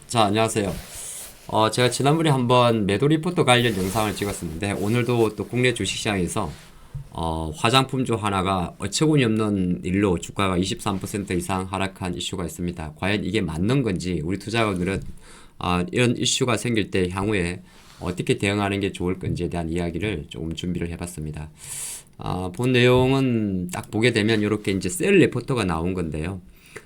자, 안녕하세요. 제가 지난번에 한번 매도 리포터 관련 영상을 찍었었는데, 오늘도 또 국내 주식시장에서, 화장품주 하나가 어처구니 없는 일로 주가가 23% 이상 하락한 이슈가 있습니다. 과연 이게 맞는 건지, 우리 투자자들은, 이런 이슈가 생길 때 향후에 어떻게 대응하는 게 좋을 건지에 대한 이야기를 조금 준비를 해봤습니다. 본 내용은 딱 보게 되면 이렇게 이제 셀 레포터가 나온 건데요.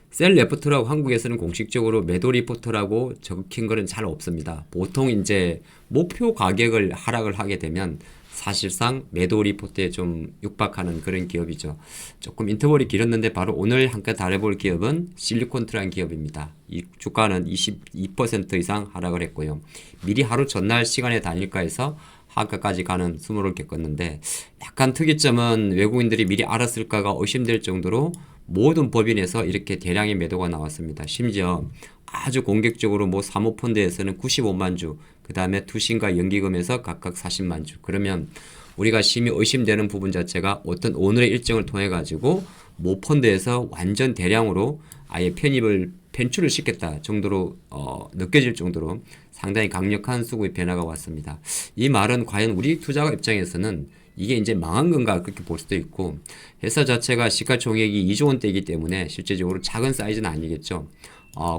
셀 레포트라고 한국에서는 공식적으로 매도 리포트라고 적힌 거는 잘 없습니다. 보통 이제 목표 가격을 하락을 하게 되면 사실상 매도 리포트에 좀 육박하는 그런 기업이죠. 조금 인터벌이 길었는데 바로 오늘 함께 다뤄볼 기업은 실리콘트라는 기업입니다. 이 주가는 22% 이상 하락을 했고요. 미리 하루 전날 시간에 다닐까 해서 하한가까지 가는 수모를 겪었는데, 약간 특이점은 외국인들이 미리 알았을까가 의심될 정도로 모든 법인에서 이렇게 대량의 매도가 나왔습니다. 심지어 아주 공격적으로 뭐 사모펀드에서는 95만 주, 그 다음에 투신과 연기금에서 각각 40만 주. 그러면 우리가 심히 의심되는 부분 자체가 어떤 오늘의 일정을 통해 가지고 모 펀드에서 완전 대량으로 아예 편출을 시켰다 정도로 느껴질 정도로 상당히 강력한 수급의 변화가 왔습니다. 이 말은 과연 우리 투자가 입장에서는 이게 이제 망한 건가 그렇게 볼 수도 있고, 회사 자체가 시가총액이 2조 원대이기 때문에 실제적으로 작은 사이즈는 아니겠죠.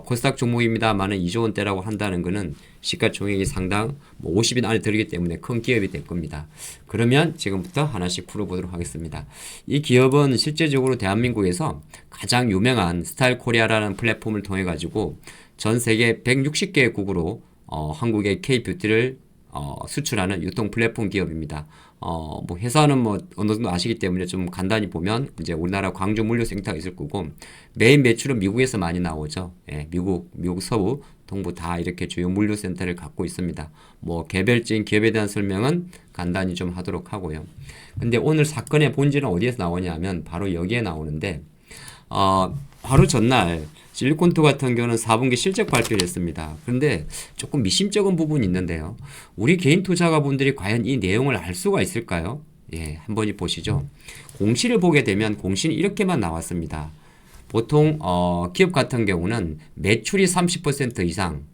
코스닥 종목입니다만은 2조 원대라고 한다는 거는 시가총액이 상당 50인 안에 들기 때문에 큰 기업이 될 겁니다. 그러면 지금부터 하나씩 풀어보도록 하겠습니다. 이 기업은 실제적으로 대한민국에서 가장 유명한 스타일 코리아라는 플랫폼을 통해 가지고 전 세계 160개국으로 한국의 K-뷰티를 수출하는 유통 플랫폼 기업입니다. 뭐 회사는 뭐 어느 정도 아시기 때문에 좀 간단히 보면 이제 우리나라 광주 물류센터가 있을 거고, 메인 매출은 미국에서 많이 나오죠. 예, 미국 서부, 동부 다 이렇게 주요 물류센터를 갖고 있습니다. 뭐 개별적인 기업에 대한 설명은 간단히 좀 하도록 하고요. 근데 오늘 사건의 본질은 어디에서 나오냐면 바로 여기에 나오는데, 바로 전날 실리콘투 같은 경우는 4분기 실적 발표를 했습니다. 그런데 조금 미심쩍은 부분이 있는데요. 우리 개인 투자가분들이 과연 이 내용을 알 수가 있을까요? 예, 한번 보시죠. 공시를 보게 되면 공시는 이렇게만 나왔습니다. 보통 기업 같은 경우는 매출이 30% 이상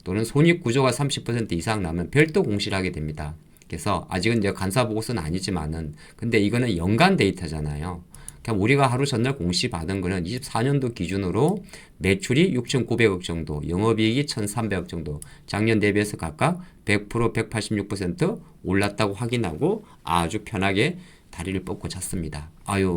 또는 손익 구조가 30% 이상 나면 별도 공시를 하게 됩니다. 그래서 아직은 이제 간사 보고서는 아니지만은, 근데 이거는 연간 데이터잖아요. 그냥 우리가 하루 전날 공시 받은 거는 24년도 기준으로 매출이 6,900억 정도, 영업이익이 1,300억 정도, 작년 대비해서 각각 100%, 186% 올랐다고 확인하고 아주 편하게 다리를 뻗고 잤습니다.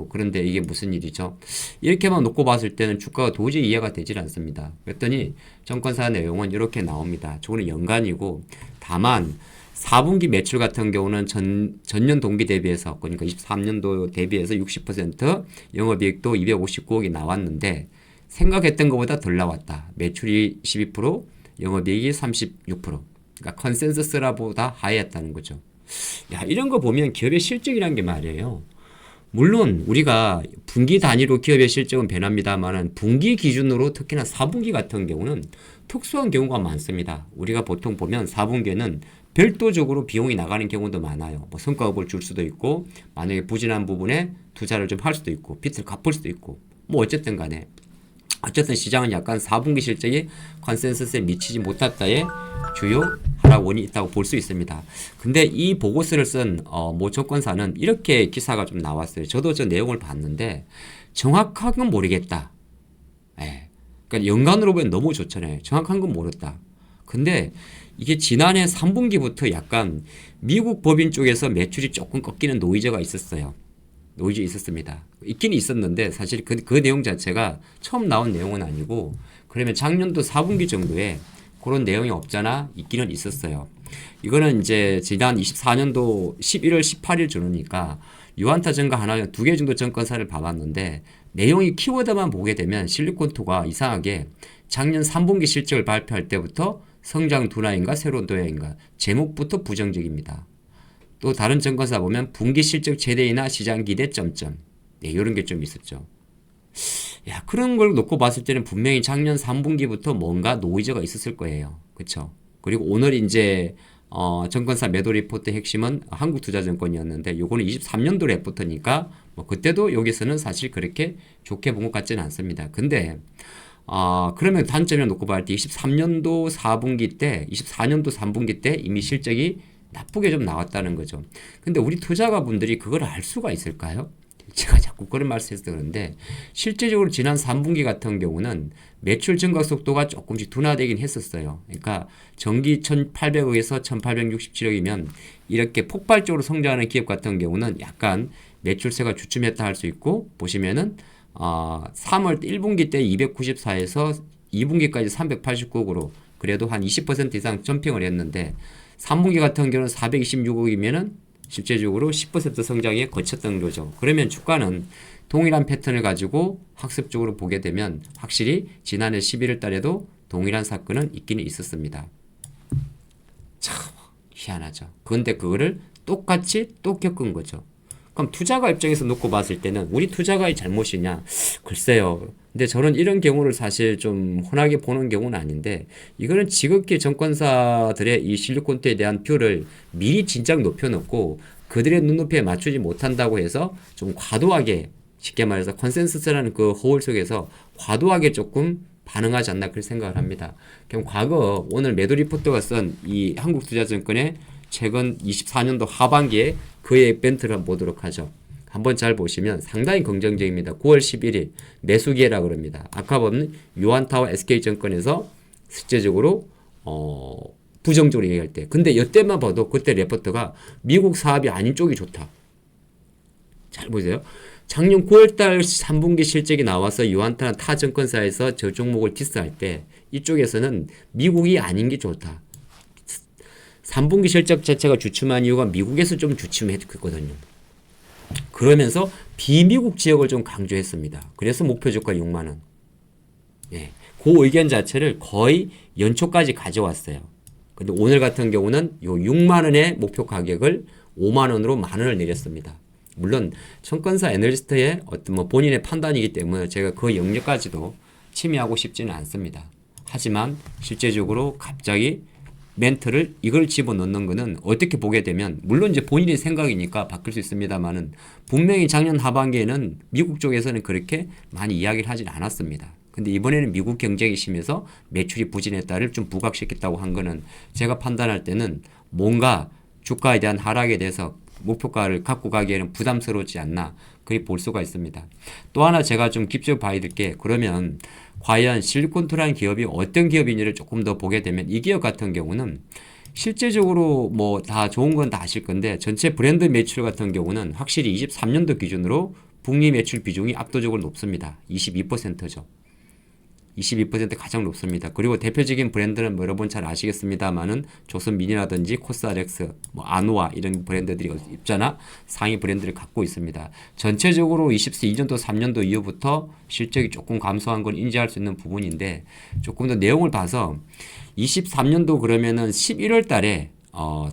그런데 이게 무슨 일이죠? 이렇게만 놓고 봤을 때는 주가가 도저히 이해가 되질 않습니다. 그랬더니 정권사 내용은 이렇게 나옵니다. 저거는 연간이고, 다만 4분기 매출 같은 경우는 전년 동기 대비해서, 그러니까 23년도 대비해서 60%, 영업이익도 259억이 나왔는데 생각했던 것보다 덜 나왔다. 매출이 12%, 영업이익이 36%. 그러니까 컨센서스라보다 하이했다는 거죠. 야, 이런 거 보면 기업의 실적이란 게 말이에요. 물론 우리가 분기 단위로 기업의 실적은 변합니다만 분기 기준으로 특히나 4분기 같은 경우는 특수한 경우가 많습니다. 우리가 보통 보면 4분기에는 별도적으로 비용이 나가는 경우도 많아요. 뭐 성과급을 줄 수도 있고, 만약에 부진한 부분에 투자를 좀 할 수도 있고, 빚을 갚을 수도 있고, 뭐 어쨌든 간에 어쨌든 시장은 약간 4분기 실적이 컨센서스에 미치지 못했다의 주요 하락 원인이 있다고 볼 수 있습니다. 근데 이 보고서를 쓴 모 증권사는 이렇게 기사가 좀 나왔어요. 저도 저 내용을 봤는데 정확한 건 모르겠다. 예. 그러니까 연간으로 보면 너무 좋잖아요. 정확한 건 모르겠다. 근데 이게 지난해 3분기부터 약간 미국 법인 쪽에서 매출이 조금 꺾이는 노이즈가 있었어요. 노이즈 있었습니다. 있긴 있었는데 사실 그 내용 자체가 처음 나온 내용은 아니고, 그러면 작년도 4분기 정도에 그런 내용이 없잖아 있기는 있었어요. 이거는 이제 지난 24년도 11월 18일 전후니까 유한타 증가 하나 두 개 정도 증권사를 봐봤는데, 내용이 키워드만 보게 되면 실리콘투가 이상하게 작년 3분기 실적을 발표할 때부터 성장 둔화인가 새로운 도약인가 제목부터 부정적입니다. 또 다른 증권사 보면 분기 실적 최대이나 시장 기대 점점, 네, 이런 게 좀 있었죠. 야, 그런 걸 놓고 봤을 때는 분명히 작년 3분기부터 뭔가 노이즈가 있었을 거예요. 그쵸? 그리고 오늘 이제 증권사 매도 리포트 핵심은 한국투자증권이었는데, 요거는 23년도 리포트니까 뭐 그때도 여기서는 사실 그렇게 좋게 본 것 같지는 않습니다. 근데 그러면 단점을 놓고 봐야 때 23년도 4분기 때, 24년도 3분기 때 이미 실적이 나쁘게 좀 나왔다는 거죠. 근데 우리 투자가분들이 그걸 알 수가 있을까요? 제가 자꾸 그런 말씀해서 그런데 실제적으로 지난 3분기 같은 경우는 매출 증가 속도가 조금씩 둔화되긴 했었어요. 그러니까 전기 1,800억에서 1,867억이면 이렇게 폭발적으로 성장하는 기업 같은 경우는 약간 매출세가 주춤했다 할 수 있고 보시면은 3월 1분기 때 294에서 2분기까지 389억으로 그래도 한 20% 이상 점핑을 했는데 3분기 같은 경우는 426억이면은 실제적으로 10% 성장에 거쳤던 거죠. 그러면 주가는 동일한 패턴을 가지고 학습적으로 보게 되면 확실히 지난해 11월 달에도 동일한 사건은 있기는 있었습니다. 참 희한하죠. 그런데 그거를 똑같이 또 겪은 거죠. 그럼 투자가 입장에서 놓고 봤을 때는 우리 투자가의 잘못이냐? 글쎄요. 근데 저는 이런 경우를 사실 좀 흔하게 보는 경우는 아닌데 이거는 지극히 정권사들의 이 실리콘트에 대한 뷰를 미리 진작 높여놓고 그들의 눈높이에 맞추지 못한다고 해서 좀 과도하게 쉽게 말해서 컨센서스라는 그 허울 속에서 과도하게 조금 반응하지 않나 그렇게 생각을 합니다. 그럼 과거 오늘 매도 리포터가 쓴 이 한국투자증권의 최근 24년도 하반기에 그의 이벤트를 한번 보도록 하죠. 한번 잘 보시면 상당히 긍정적입니다. 9월 11일 매수기회라 그럽니다. 아까 본 유한타워 SK증권에서 실제적으로 부정적으로 얘기할 때 근데 이때만 봐도 그때 레포트가 미국 사업이 아닌 쪽이 좋다. 잘 보세요. 작년 9월달 3분기 실적이 나와서 유한타나 타 증권사에서 저 종목을 디스할 때 이쪽에서는 미국이 아닌 게 좋다. 3분기 실적 자체가 주춤한 이유가 미국에서 좀 주춤했거든요. 그러면서 비미국 지역을 좀 강조했습니다. 그래서 목표 주가 6만 원. 예, 그 의견 자체를 거의 연초까지 가져왔어요. 근데 오늘 같은 경우는 요 6만 원의 목표 가격을 5만 원으로 만 원을 내렸습니다. 물론 청건사 애널리스트의 어떤 뭐 본인의 판단이기 때문에 제가 그 영역까지도 침해하고 싶지는 않습니다. 하지만 실제적으로 갑자기 멘트를 이걸 집어넣는 거는 어떻게 보게 되면 물론 이제 본인의 생각이니까 바뀔 수 있습니다만은 분명히 작년 하반기에는 미국 쪽에서는 그렇게 많이 이야기를 하진 않았습니다. 근데 이번에는 미국 경쟁이 심해서 매출이 부진했다를 좀 부각시켰다고 한 거는 제가 판단할 때는 뭔가 주가에 대한 하락에 대해서 목표가를 갖고 가기에는 부담스러웠지 않나 그렇게 볼 수가 있습니다. 또 하나 제가 좀 깊이 봐야 될 게 그러면 과연 실리콘투라는 기업이 어떤 기업인지를 조금 더 보게 되면 이 기업 같은 경우는 실제적으로 뭐 다 좋은 건 다 아실 건데 전체 브랜드 매출 같은 경우는 확실히 23년도 기준으로 북미 매출 비중이 압도적으로 높습니다. 22%죠. 22% 가장 높습니다. 그리고 대표적인 브랜드는 뭐 여러분 잘 아시겠습니다만은 조선민이라든지 코스알엑스, 뭐 아노아 이런 브랜드들이 입자나 상위 브랜드를 갖고 있습니다. 전체적으로 22년도 3년도 이후부터 실적이 조금 감소한 걸 인지할 수 있는 부분인데 조금 더 내용을 봐서 23년도 그러면은 11월 달에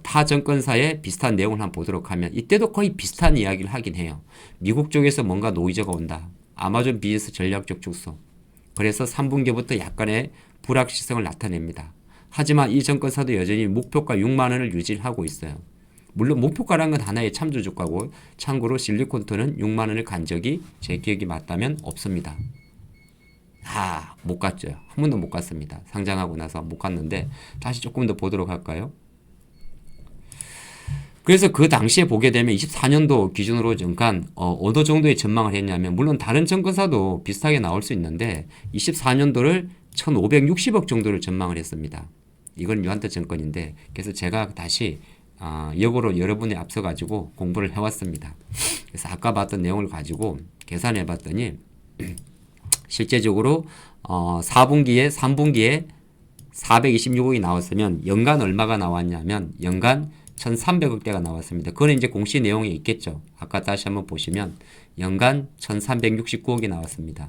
타 정권사의 비슷한 내용을 한번 보도록 하면 이때도 거의 비슷한 이야기를 하긴 해요. 미국 쪽에서 뭔가 노이즈가 온다. 아마존 비즈니스 전략적 축소. 그래서 3분기부터 약간의 불확실성을 나타냅니다. 하지만 이 정권사도 여전히 목표가 6만 원을 유지하고 있어요. 물론 목표가라는 건 하나의 참조 주가고 참고로 실리콘토는 6만 원을 간 적이 제 기억이 맞다면 없습니다. 못 갔죠. 한 번도 못 갔습니다. 상장하고 나서 못 갔는데 다시 조금 더 보도록 할까요? 그래서 그 당시에 보게 되면 24년도 기준으로 잠깐 어느 정도의 전망을 했냐면 물론 다른 정권사도 비슷하게 나올 수 있는데 24년도를 1,560억 정도를 전망을 했습니다. 이건 유한타 증권인데 그래서 제가 다시 역으로 여러분에 앞서 가지고 공부를 해왔습니다. 그래서 아까 봤던 내용을 가지고 계산해 봤더니 실제적으로 4분기에 3분기에 426억이 나왔으면 연간 얼마가 나왔냐면 연간 1,300억대가 나왔습니다. 그건 이제 공시 내용에 있겠죠. 아까 다시 한번 보시면 연간 1,369억이 나왔습니다.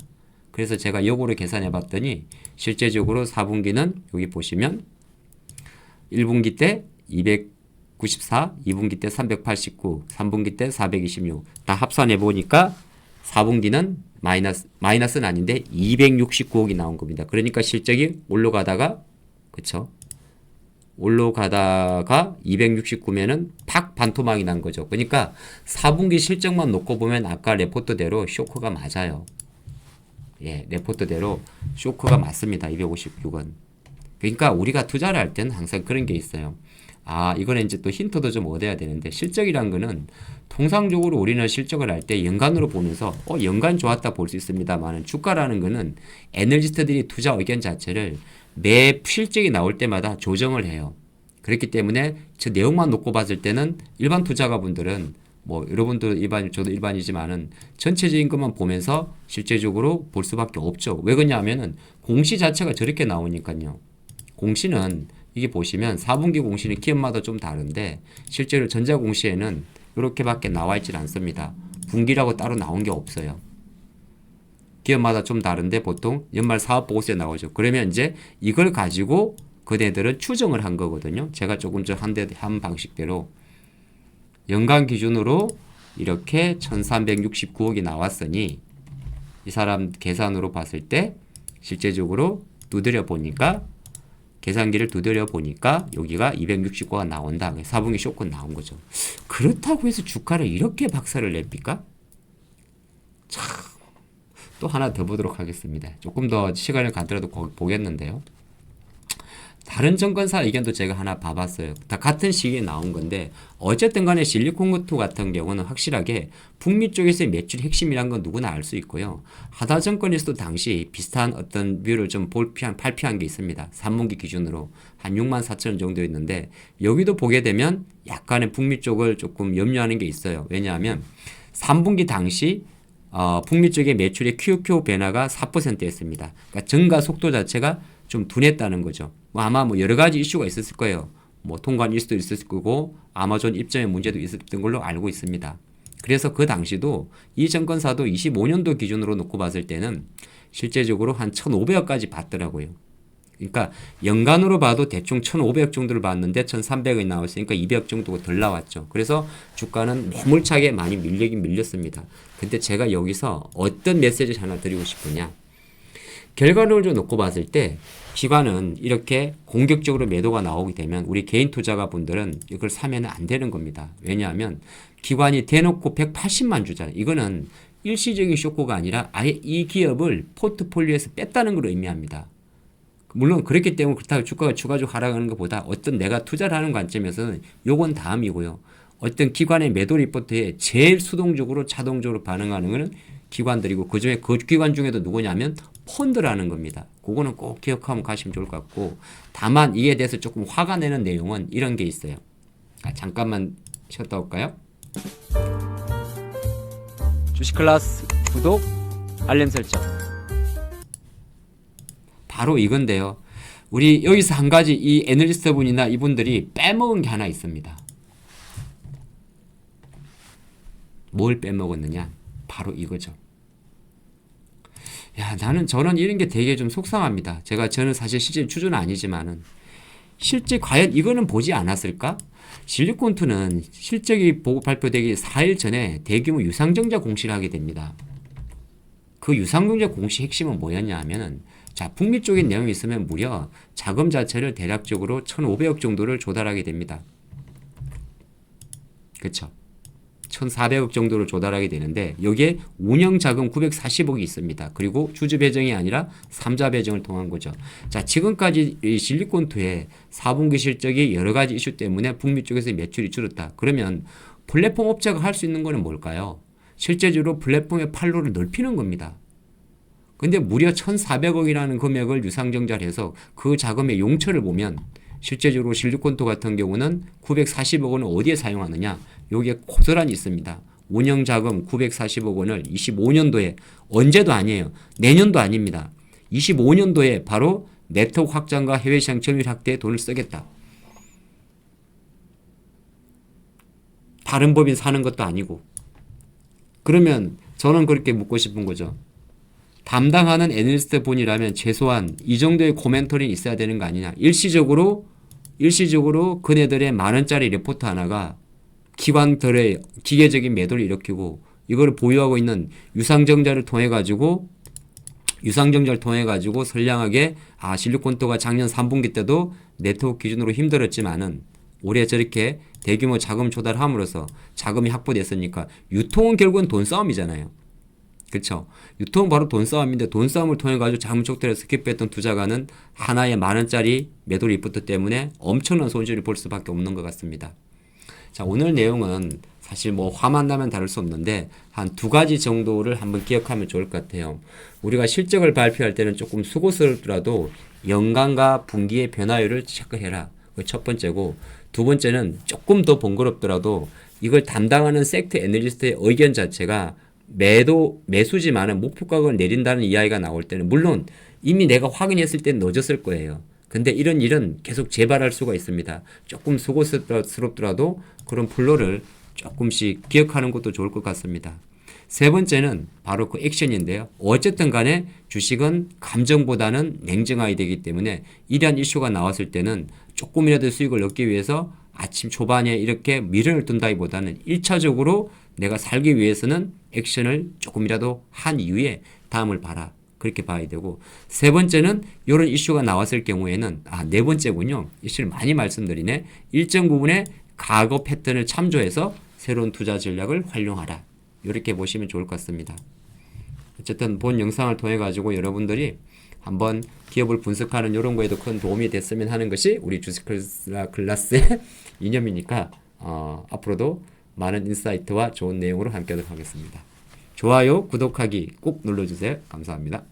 그래서 제가 역으로 계산해 봤더니 실제적으로 4분기는 여기 보시면 1분기 때 294, 2분기 때 389, 3분기 때 426. 다 합산해 보니까 4분기는 마이너스는 아닌데 269억이 나온 겁니다. 그러니까 실적이 올라가다가 그쵸? 올라가다가 269면은 팍 반토막이 난 거죠. 그러니까 4분기 실적만 놓고 보면 아까 레포트대로 쇼크가 맞아요. 예, 레포트대로 쇼크가 맞습니다. 256원. 그러니까 우리가 투자를 할 때는 항상 그런 게 있어요. 아, 이거는 이제 또 힌트도 좀 얻어야 되는데, 실적이란 거는 통상적으로 우리는 실적을 할 때 연간으로 보면서 연간 좋았다 볼 수 있습니다만, 주가라는 거는 애널리스트들이 투자 의견 자체를 매 실적이 나올 때마다 조정을 해요. 그렇기 때문에 저 내용만 놓고 봤을 때는 일반 투자가분들은 뭐 여러분도 일반, 저도 일반이지만은 전체적인 것만 보면서 실제적으로 볼 수밖에 없죠. 왜 그러냐면은 공시 자체가 저렇게 나오니까요. 공시는 이게 보시면 4분기 공시는 기업마다 좀 다른데, 실제로 전자공시에는 이렇게밖에 나와 있질 않습니다. 분기라고 따로 나온 게 없어요. 기업마다 좀 다른데 보통 연말 사업보고서에 나오죠. 그러면 이제 이걸 가지고 그네들은 추정을 한 거거든요. 제가 조금 전 한 방식대로 연간 기준으로 이렇게 1369억이 나왔으니 이 사람 계산으로 봤을 때 실제적으로 두드려 보니까, 계산기를 두드려 보니까 여기가 269가 나온다. 4분기 쇼크 나온 거죠. 그렇다고 해서 주가를 이렇게 박살을 냅니까? 참, 또 하나 더 보도록 하겠습니다. 조금 더 시간을 갖더라도 보겠는데요. 다른 증권사 의견도 제가 하나 봐봤어요. 다 같은 시기에 나온 건데, 어쨌든 간에 실리콘투 같은 경우는 확실하게 북미 쪽에서의 매출 핵심이란 건 누구나 알 수 있고요. 하다증권에서도 당시 비슷한 어떤 뷰를 좀 발표한 게 있습니다. 3분기 기준으로 한 6만 4천 원 정도 있는데, 여기도 보게 되면 약간의 북미 쪽을 조금 염려하는 게 있어요. 왜냐하면 3분기 당시 북미 쪽의 매출의 QQ 변화가 4%였습니다. 그러니까 증가 속도 자체가 좀 둔했다는 거죠. 아마 뭐 여러 가지 이슈가 있었을 거예요. 뭐 통관 일수도 있었을 거고, 아마존 입점의 문제도 있었던 걸로 알고 있습니다. 그래서 그 당시도 이 증권사도 25년도 기준으로 놓고 봤을 때는 실제적으로 한 1,500억까지 봤더라고요. 그러니까 연간으로 봐도 대충 1,500억 정도를 봤는데 1,300억이 나왔으니까 200억 정도가 덜 나왔죠. 그래서 주가는 매몰차게 많이 밀리긴 밀렸습니다. 근데 제가 여기서 어떤 메시지를 하나 드리고 싶으냐, 결과를 놓고 봤을 때 기관은 이렇게 공격적으로 매도가 나오게 되면 우리 개인 투자가 분들은 이걸 사면 안 되는 겁니다. 왜냐하면 기관이 대놓고 180만 주잖아요. 이거는 일시적인 쇼크가 아니라 아예 이 기업을 포트폴리오에서 뺐다는 걸 의미합니다. 물론 그렇기 때문에 그렇다고 주가가 추가적으로 하락하는 것보다 어떤 내가 투자를 하는 관점에서는 요건 다음이고요. 어떤 기관의 매도 리포트에 제일 수동적으로 자동적으로 반응하는 것은 기관들이고, 그중에 그 기관 중에도 누구냐면 펀드라는 겁니다. 그거는 꼭 기억하면 가시면 좋을 것 같고, 다만 이에 대해서 조금 화가 내는 내용은 이런 게 있어요. 잠깐만 쉬었다 올까요? 주식클래스 구독, 알림 설정. 바로 이건데요. 우리 여기서 한 가지 이 애널리스트 분이나 이분들이 빼먹은 게 하나 있습니다. 뭘 빼먹었느냐? 바로 이거죠. 야, 저는 이런 게 되게 좀 속상합니다. 저는 사실 실제 추주는 아니지만은, 실제 과연 이거는 보지 않았을까? 실리콘투는 실적이 보고 발표되기 4일 전에 대규모 유상증자 공시를 하게 됩니다. 그 유상증자 공시 핵심은 뭐였냐 하면은, 자, 북미 쪽에 내용이 있으면 무려 자금 자체를 대략적으로 1,500억 정도를 조달하게 됩니다. 그쵸? 1,400억 정도를 조달하게 되는데, 여기에 운영자금 940억이 있습니다. 그리고 주주 배정이 아니라 3자 배정을 통한 거죠. 자, 지금까지 이 실리콘투의 4분기 실적이 여러 가지 이슈 때문에 북미 쪽에서 매출이 줄었다. 그러면 플랫폼 업체가 할 수 있는 거는 뭘까요? 실제적으로 플랫폼의 판로를 넓히는 겁니다. 근데 무려 1,400억이라는 금액을 유상증자를 해서 그 자금의 용처를 보면, 실제적으로 실리콘투 같은 경우는 940억 원을 어디에 사용하느냐? 여기에 고스란히 있습니다. 운영자금 940억 원을 25년도에, 언제도 아니에요. 내년도 아닙니다. 25년도에 바로 네트워크 확장과 해외시장 점유율 확대에 돈을 쓰겠다. 다른 법인 사는 것도 아니고. 그러면 저는 그렇게 묻고 싶은 거죠. 담당하는 애널리스트 분이라면 최소한 이 정도의 코멘터리는 있어야 되는 거 아니냐. 일시적으로 그네들의 만원짜리 리포트 하나가 기관들의 기계적인 매도를 일으키고, 이걸 보유하고 있는 유상증자를 통해 가지고 선량하게, 실리콘투가 작년 3분기 때도 네트워크 기준으로 힘들었지만은 올해 저렇게 대규모 자금 조달함으로써 자금이 확보됐으니까, 유통은 결국은 돈 싸움이잖아요. 그쵸. 유통 바로 돈 싸움인데 돈 싸움을 통해 가지고 자문촉들에 스킵했던 투자가는 하나의 10,000원짜리 매도 리포트 때문에 엄청난 손실을 볼 수밖에 없는 것 같습니다. 자, 오늘 내용은 사실 뭐 화만 나면 다를 수 없는데 한 두 가지 정도를 한번 기억하면 좋을 것 같아요. 우리가 실적을 발표할 때는 조금 수고스럽더라도 연간과 분기의 변화율을 체크해라. 그 첫 번째고, 두 번째는 조금 더 번거롭더라도 이걸 담당하는 섹터 애널리스트의 의견 자체가 매수지만은 목표가격을 내린다는 이야기가 나올 때는 물론 이미 내가 확인했을 땐 늦었을 거예요. 근데 이런 일은 계속 재발할 수가 있습니다. 조금 수고스럽더라도 그런 플로를 조금씩 기억하는 것도 좋을 것 같습니다. 세 번째는 바로 그 액션인데요. 어쨌든 간에 주식은 감정보다는 냉정해야 되기 때문에 이러한 이슈가 나왔을 때는 조금이라도 수익을 얻기 위해서 아침 초반에 이렇게 미련을 둔다기보다는 1차적으로 내가 살기 위해서는 액션을 조금이라도 한 이후에 다음을 봐라. 그렇게 봐야 되고, 세 번째는 이런 이슈가 나왔을 경우에는 네 번째군요. 이슈를 많이 말씀드리네. 일정 부분의 과거 패턴을 참조해서 새로운 투자 전략을 활용하라. 이렇게 보시면 좋을 것 같습니다. 어쨌든 본 영상을 통해 가지고 여러분들이 한번 기업을 분석하는 이런 거에도 큰 도움이 됐으면 하는 것이 우리 주식 클래스의 이념이니까 앞으로도 많은 인사이트와 좋은 내용으로 함께 하도록 하겠습니다. 좋아요, 구독하기 꼭 눌러주세요. 감사합니다.